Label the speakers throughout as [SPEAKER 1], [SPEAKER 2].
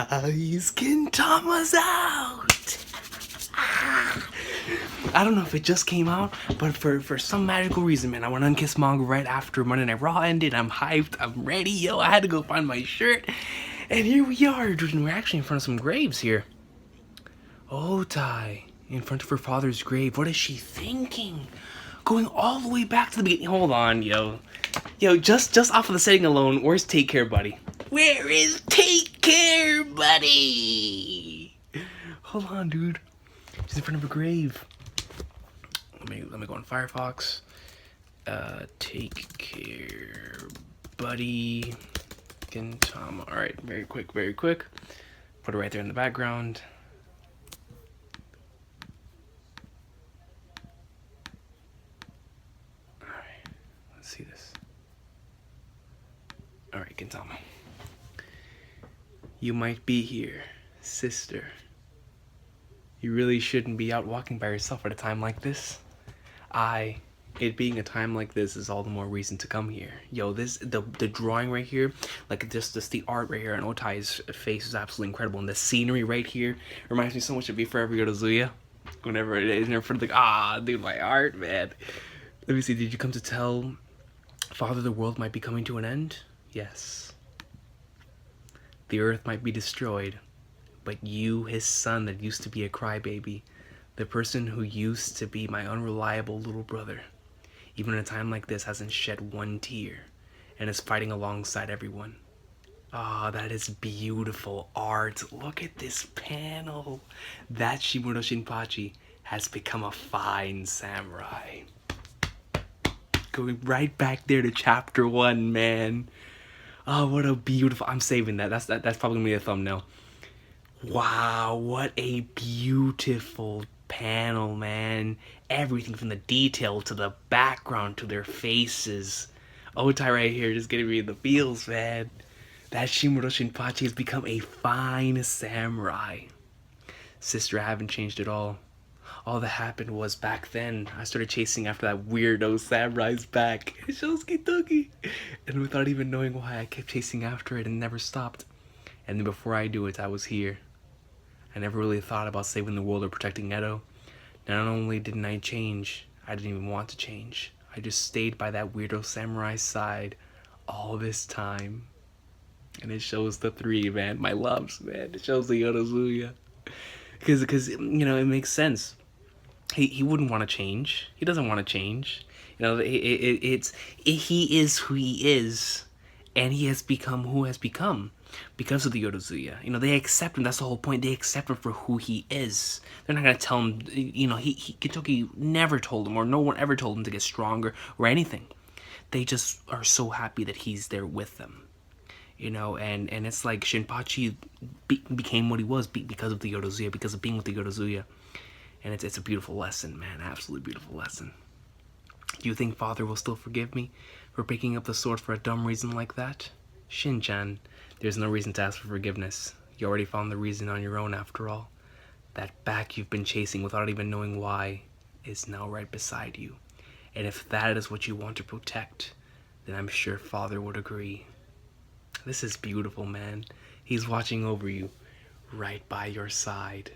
[SPEAKER 1] guys, Gintama's out! I don't know if it just came out, but for some magical reason, man, I went on Kiss Manga right after Monday Night Raw ended. I'm hyped, I'm ready, yo, I had to go find my shirt. And here we are, dude, and we're actually in front of some graves here. Otai, in front of her father's grave. What is she thinking? Going all the way back to the beginning. Hold on, yo. Yo, just off of the setting alone, where's Take Care Buddy? Where is Take Care Buddy? Hold on, dude. She's in front of a grave. Let me go on Firefox. Take Care Buddy. Gintama. Alright, very quick, very quick. Put it right there in the background. Alright, let's see this. Alright, Gintama. You might be here, sister. You really shouldn't be out walking by yourself at a time like this. It being a time like this is all the more reason to come here. Yo, the drawing right here, like just the art right here on Otai's face is absolutely incredible. And the scenery right here reminds me so much of Be Forever Yotozuya. Whenever it is in front of the, dude, my art, man. Let me see, did you come to tell Father the world might be coming to an end? Yes. The earth might be destroyed, but you, his son that used to be a crybaby, the person who used to be my unreliable little brother, even in a time like this hasn't shed one tear and is fighting alongside everyone. Ah, that is beautiful art. Look at this panel. That Shimuro Shinpachi has become a fine samurai. Going right back there to chapter 1, man. Oh, what a beautiful... I'm saving that. That's probably going to be a thumbnail. Wow, what a beautiful panel, man. Everything from the detail to the background to their faces. Otai right here just getting me the feels, man. That Shimuro Shinpachi has become a fine samurai. Sister, I haven't changed at all. All that happened was back then, I started chasing after that weirdo samurai's back. It shows Gintoki. And without even knowing why, I kept chasing after it and never stopped. And then before I do it, I was here. I never really thought about saving the world or protecting Edo. Not only didn't I change, I didn't even want to change. I just stayed by that weirdo samurai's side all this time. And it shows the three, man. My loves, man. It shows the Yotozuya. Because, you know, it makes sense. He wouldn't want to change. He doesn't want to change. You know, he is who he is, and he has become who has become because of the Yotozuya. You know, they accept him. That's the whole point. They accept him for who he is. They're not gonna tell him. You know, Gintoki never told him, or no one ever told him to get stronger or anything. They just are so happy that he's there with them. You know, and it's like Shinpachi became what he was because of the Yotozuya, because of being with the Yotozuya. And it's a beautiful lesson, man. Absolutely beautiful lesson. Do you think Father will still forgive me for picking up the sword for a dumb reason like that? Shin-chan, there's no reason to ask for forgiveness. You already found the reason on your own after all. That back you've been chasing without even knowing why is now right beside you. And if that is what you want to protect, then I'm sure Father would agree. This is beautiful, man. He's watching over you, right by your side.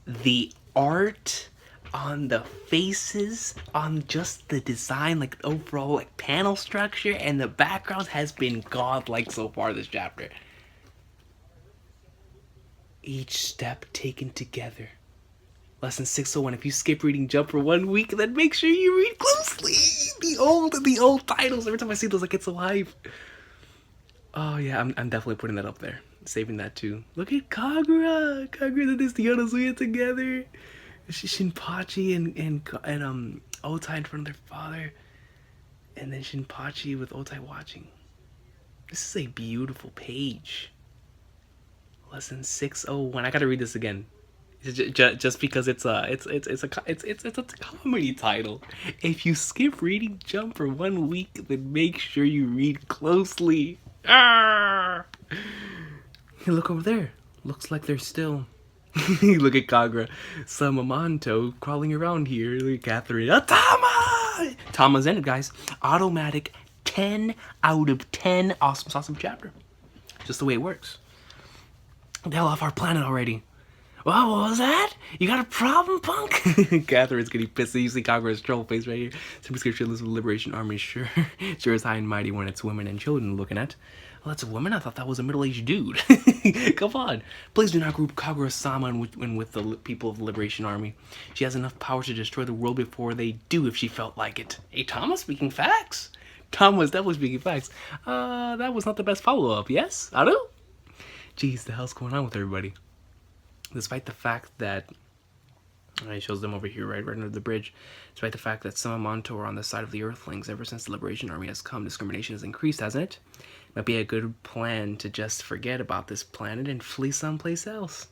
[SPEAKER 1] The art on the faces, on just the design, like overall like panel structure and the background has been godlike so far this chapter. Each step taken together. Lesson 601, if you skip reading Jump for 1 week, then make sure you read closely. The old titles. Every time I see those, I get so hype. Oh yeah, I'm definitely putting that up there. Saving that too. Look at Kagura. Kagura and this Yotozuya together. Shinpachi and Otai in front of their father. And then Shinpachi with Otai watching. This is a beautiful page. Lesson 601. I gotta read this again. Just because it's a comedy title. If you skip reading Jump for 1 week, then make sure you read closely. Ah! Hey, look over there. Looks like they're still. Look at Kagura. Samamanto crawling around here. Look at Catherine. Tama! Tama's in it, guys. Automatic 10 out of 10. Awesome chapter. Just the way it works. the hell off our planet already. Wow, what was that? You got a problem, punk? Catherine's getting pissed. You see Kagura's troll face right here. Some prescription list of Liberation Army. Sure. Sure is high and mighty when it's women and children looking at. Well, that's a woman? I thought that was a middle-aged dude. Come on. Please do not group Kagura-sama in with the people of the Liberation Army. She has enough power to destroy the world before they do if she felt like it. Hey, Tama speaking facts. Tama's definitely speaking facts. That was not the best follow-up, yes? Aru? Jeez, the hell's going on with everybody? Despite the fact that it shows them over here, right under the bridge. Despite the fact that some amount are on the side of the Earthlings, ever since the Liberation Army has come, discrimination has increased, hasn't it? Might be a good plan to just forget about this planet and flee someplace else.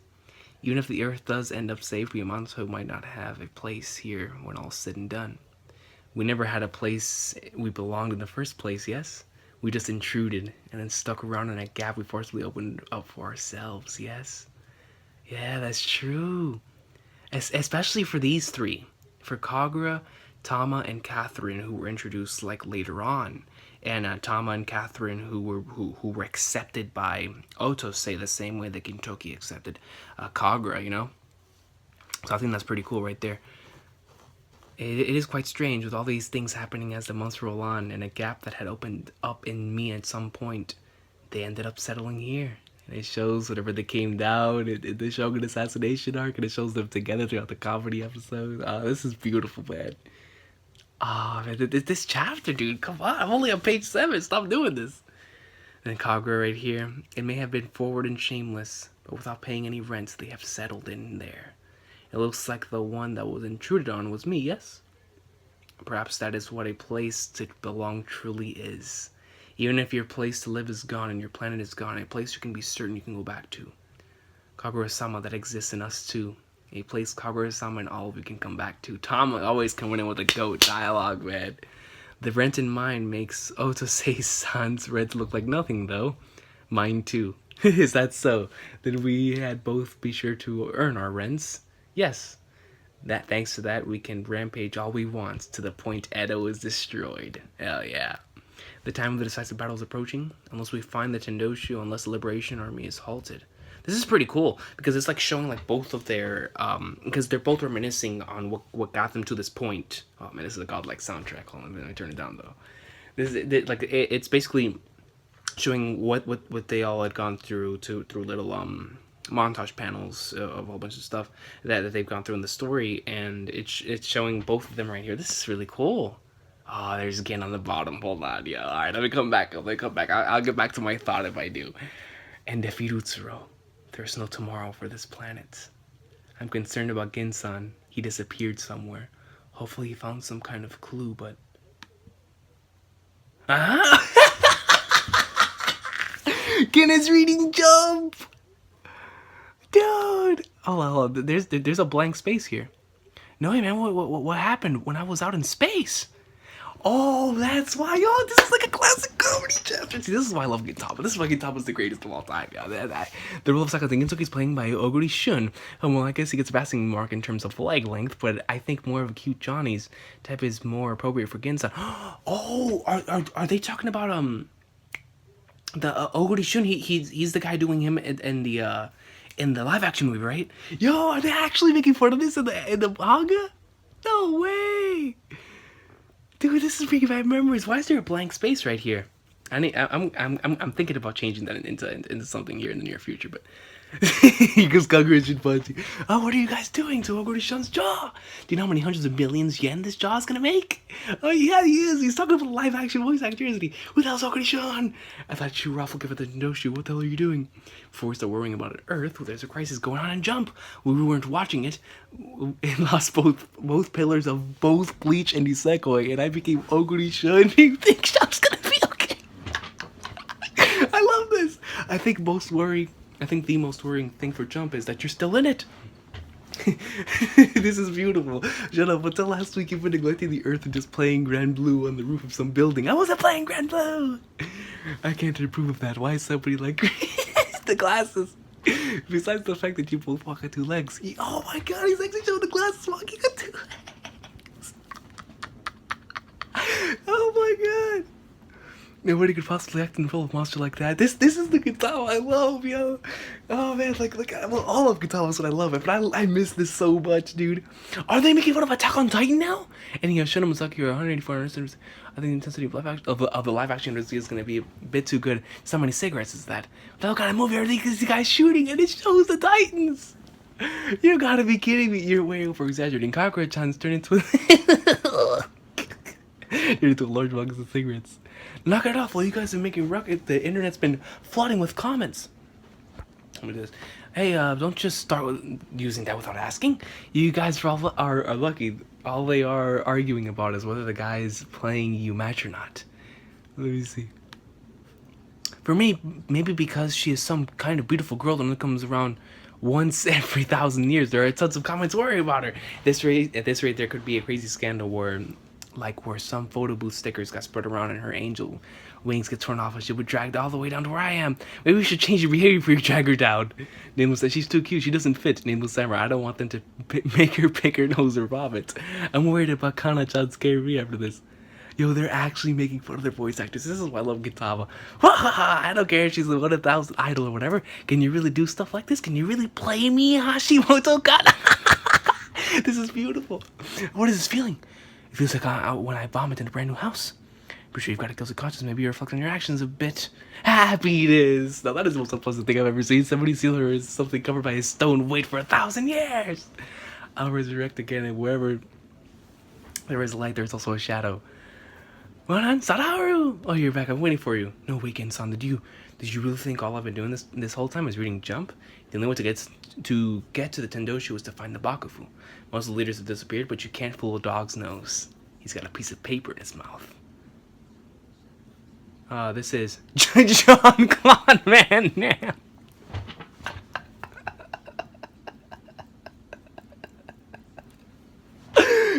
[SPEAKER 1] Even if the Earth does end up safe, we Yamato might not have a place here when all's said and done. We never had a place we belonged in the first place, yes? We just intruded and then stuck around in a gap we forcibly opened up for ourselves, yes? Yeah, that's true. Especially for these three. For Kagura, Tama, and Catherine, who were introduced like later on. And Tama and Catherine, who were accepted by Otose the same way that Gintoki accepted Kagura, you know? So I think that's pretty cool right there. It is quite strange with all these things happening as the months roll on, and a gap that had opened up in me at some point. They ended up settling here. And it shows whenever they came down in the Shogun assassination arc, and it shows them together throughout the comedy episode. Oh, this is beautiful, man. Oh, man, this chapter, dude, come on. I'm only on page 7. Stop doing this. And then Kagura right here. It may have been forward and shameless, but without paying any rent, they have settled in there. It looks like the one that was intruded on was me, yes? Perhaps that is what a place to belong truly is. Even if your place to live is gone and your planet is gone, a place you can be certain you can go back to. Kagura-sama, that exists in us too. A place Kagura-sama and all of you can come back to. Tama always coming in with a goat dialogue, man. The rent in mine makes Otose-san's rent look like nothing, though. Mine too. Is that so? Then we had both be sure to earn our rents. Yes. That thanks to that, we can rampage all we want to the point Edo is destroyed. Hell yeah. The time of the decisive battle is approaching. Unless we find the Tendoshu, unless the Liberation Army is halted. This is pretty cool because it's like showing like both of their because they're both reminiscing on what got them to this point. Oh man, this is a godlike soundtrack. Hold on, let me turn it down though. This is like it's basically showing what they all had gone through through little montage panels of a whole bunch of stuff that they've gone through in the story, and it's showing both of them right here. This is really cool. Oh, there's Gin on the bottom. Hold on, yeah. All right, let me come back. I'll get back to my thought if I do. And Defirutsuro, there's no tomorrow for this planet. I'm concerned about Gin-san. He disappeared somewhere. Hopefully he found some kind of clue, but... Gin is reading Jump! Dude! Hold on. There's a blank space here. No, hey, man, what happened when I was out in space? Oh, that's why, yo, this is like a classic comedy chapter. See, this is why I love Gintama. This is why Gintama is the greatest of all time. Yeah, the role of Sakata Gintoki is playing by Oguri Shun. Well, I guess he gets a passing mark in terms of leg length, but I think more of a cute Johnny's type is more appropriate for Ginsan. Oh, are they talking about the Oguri Shun? He's the guy doing him in the live action movie, right? Yo, are they actually making fun of this in the manga? No way. Dude, this is bringing back memories. Why is there a blank space right here? I'm thinking about changing that into something here in the near future, but because Kagura should punch you. Oh, what are you guys doing to Oguri-shun's jaw? Do you know how many hundreds of millions yen this jaw is gonna make? Oh yeah, he is. He's talking about live action voice actor, isn't he? Who the hell's Oguri-shun? I thought Shu-Ralph will give it the Tendoshu. What the hell are you doing? Before we start worrying about it, Earth, well, there's a crisis going on in Jump. We weren't watching it. It lost both pillars of both Bleach and Isekoi, and I became Oguri-shun. You think Jump's gonna be okay? I love this. I think the most worrying thing for Jump is that you're still in it. This is beautiful. Shut up. Until last week, you've been neglecting the Earth and just playing Grand Blue on the roof of some building. I wasn't playing Grand Blue. I can't approve of that. Why is somebody like the glasses? Besides the fact that you both walk on 2 legs. Oh my god, he's actually showing the glasses walking on 2 legs. Oh my god. Nobody could possibly act in the role of monster like that. This is the Gintama I love, yo. Oh man, like well, all of Gintama is what I love, but I miss this so much, dude. Are they making fun of Attack on Titan now? And Shona Masaki, 184 listeners. I think the intensity of live action of the live action is going to be a bit too good. So many cigarettes is that? But look at a movie, everything is the guy shooting, and it shows the Titans. You gotta be kidding me! You're way over exaggerating. Cockroach-chan's turned into a large box of cigarettes. Knock it off while you guys are making rocket. The internet's been flooding with comments. Let me do this. Hey, don't just start with using that without asking. You guys are lucky. All they are arguing about is whether the guy's playing you match or not. Let me see. For me, maybe because she is some kind of beautiful girl that only comes around once every 1,000 years. There are tons of comments worrying about her. At this rate, there could be a crazy scandal where some photo booth stickers got spread around and her angel wings get torn off and she would dragged all the way down to where I am. Maybe we should change your behavior before you drag her down. Nameless said she's too cute. She doesn't fit. Nameless Samurai. I don't want them to make her pick her nose or vomit. I'm worried about Kana-chan scaring me after this. Yo, they're actually making fun of their voice actors. This is why I love Gintama. I don't care if she's a 1,000 idol or whatever. Can you really do stuff like this? Can you really play me, Hashimoto Kana? This is beautiful. What is this feeling? It feels like when I vomit in a brand new house. Pretty sure you've got a guilty conscience. Maybe you reflect on your actions a bit. Happiness. Now that is the most unpleasant thing I've ever seen. Somebody seal her as something covered by a stone. Wait for 1,000 years. I'll resurrect again, and wherever there is light, there's also a shadow. Monan, Sadaharu! Oh, you're back. I'm waiting for you. No, wait, Gen-san. Did you really think all I've been doing this whole time is reading Jump? The only way to get to the Tendoshi was to find the Bakufu. Most of the leaders have disappeared, but you can't fool a dog's nose. He's got a piece of paper in his mouth. This is Jean-Claude Van Damme.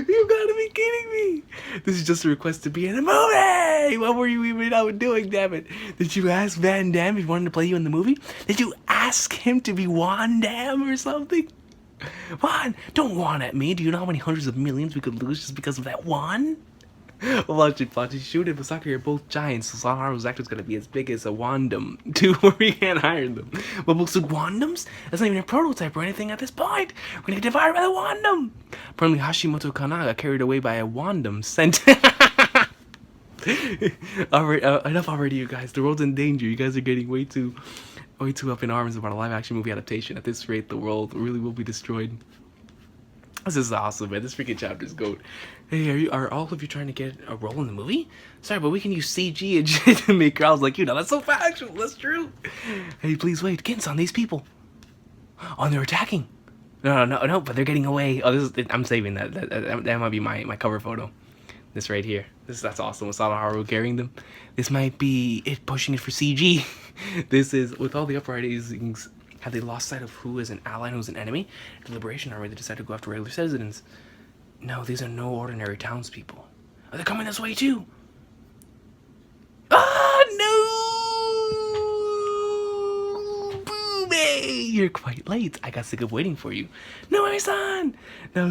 [SPEAKER 1] You gotta be kidding me! This is just a request to be in a movie! What were you even out doing, damn it? Did you ask Van Damme if he wanted to play you in the movie? Did you ask him to be Van Damme or something? Juan, don't Juan at me. Do you know how many hundreds of millions we could lose just because of that one? Watch it, Shoot and Masaki are both giants, so Sadaharu's actor is gonna be as big as a Wandom, too, where we can't hire them. But books with Wandums? That's not even a prototype or anything at this point. We're gonna get devoured by the Wandom. Apparently Hashimoto Kana got carried away by a Wandom sent. Alright, enough already, you guys. The world's in danger. You guys are getting way too up in arms about a live-action movie adaptation. At this rate, the world really will be destroyed. This is awesome, man. This freaking chapter is goat. Hey, are all of you trying to get a role in the movie? Sorry, but we can use CG and shit to make crowds like you. Now, that's so factual. That's true. Hey, please wait. Gins on these people. Oh, and they're attacking. No, but they're getting away. Oh, I'm saving that. That might be my cover photo. This right here. That's awesome. With Sadaharu carrying them. This might be it pushing it for CG. This is, with all the uprisings, have they lost sight of who is an ally and who's an enemy? The Liberation Army, they decided to go after regular citizens. No, these are no ordinary townspeople. Are they coming this way too? Ah, no! Boomie! You're quite late. I got sick of waiting for you. No, son! No,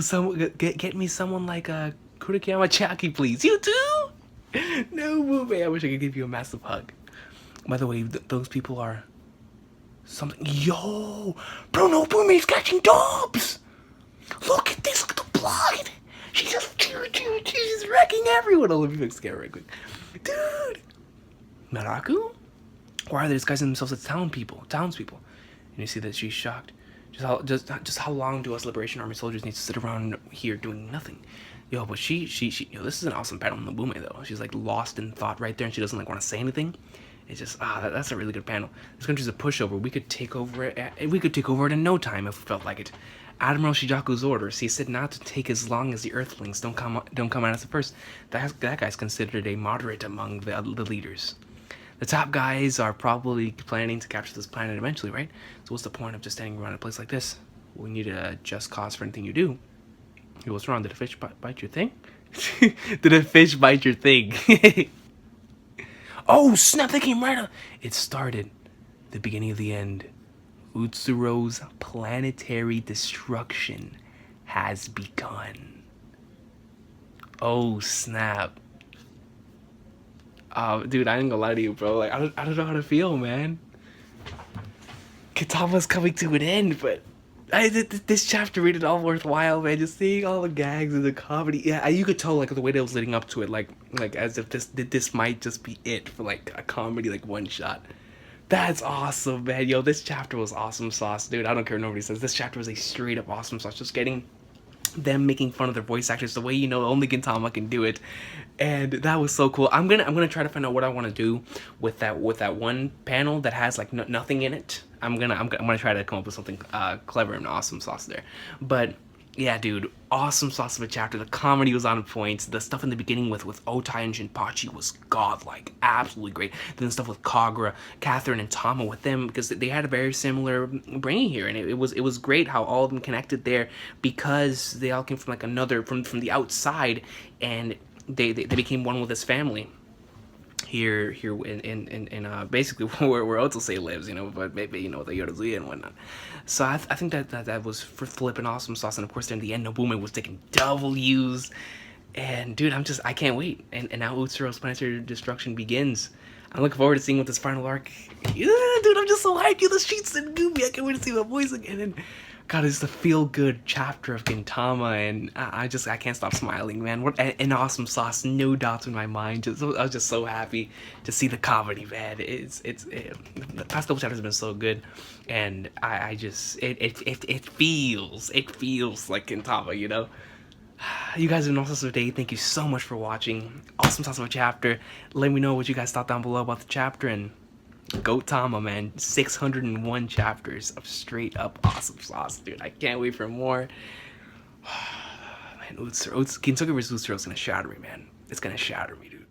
[SPEAKER 1] get me someone like Kurikiyama Chaki, please. You too? No, Boomie. I wish I could give you a massive hug. By the way, those people are something. Yo! Bruno Boomie's catching dubs! Look at this, look at the blood! She's wrecking everyone! Oh, let me fix the camera right quick. Dude! Naraku? Why are they disguising themselves as townspeople? And you see that she's shocked. Just how long do us Liberation Army soldiers need to sit around here doing nothing? Yo, but she this is an awesome panel on the Bume though. She's like lost in thought right there and she doesn't like want to say anything. It's just, that's a really good panel. This country's a pushover. We could take over it in no time if we felt like it. Admiral Shijaku's orders. He said not to take as long as the Earthlings don't come at us at first. That guy's considered a moderate among the leaders. The top guys are probably planning to capture this planet eventually, right? So what's the point of just standing around a place like this? We need a just cause for anything you do. Hey, what's wrong? Did a fish bite your thing? Did a fish bite your thing? Oh, snap, they came right up. It started. The beginning of the end. Utsuro's planetary destruction has begun. Oh, snap. Dude, I ain't gonna lie to you, bro. Like, I don't know how to feel, man. Gintama's coming to an end, but this chapter made it all worthwhile, man. Just seeing all the gags and the comedy. Yeah, you could tell like the way that was leading up to it, like as if this might just be it for like a comedy like one shot. That's awesome, man. Yo, this chapter was awesome sauce, dude. I don't care what nobody says. This chapter was a straight up awesome sauce. Just getting them making fun of their voice actors the way only Gintama can do it, and that was so cool. I'm gonna try to find out what I want to do with that one panel that has like nothing in it. I'm gonna try to come up with something clever and awesome sauce there, but yeah, dude, awesome sauce of a chapter. The comedy was on point. The stuff in the beginning with Otai and Jinpachi was godlike, absolutely great. Then the stuff with Kagura, Catherine, and Tama with them, because they had a very similar brain here, and it was great how all of them connected there because they all came from like another from the outside, and they became one with this family here in basically where Otose lives, but maybe the Yorozuya and whatnot. So I think that was for flipping awesome sauce, and of course in the end Nobume was taking W's, and dude, I can't wait, and now Utsuro's planetary destruction begins. I'm looking forward to seeing what this final arc. Yeah, dude, I'm just so hyped. The sheets and Gooby. I can't wait to see my voice again. And God, it's the feel-good chapter of Gintama, and I can't stop smiling, man. What an awesome sauce, no doubts in my mind. I was just so happy to see the comedy, man. The past couple chapters have been so good, and it feels like Gintama. You guys have an awesome day. Thank you so much for watching. Awesome sauce of a chapter. Let me know what you guys thought down below about the chapter, and go Tama, man. 601 chapters of straight up awesome sauce, dude. I can't wait for more. Man, Gintama vs. Utsuro is gonna shatter me, man. It's gonna shatter me, dude.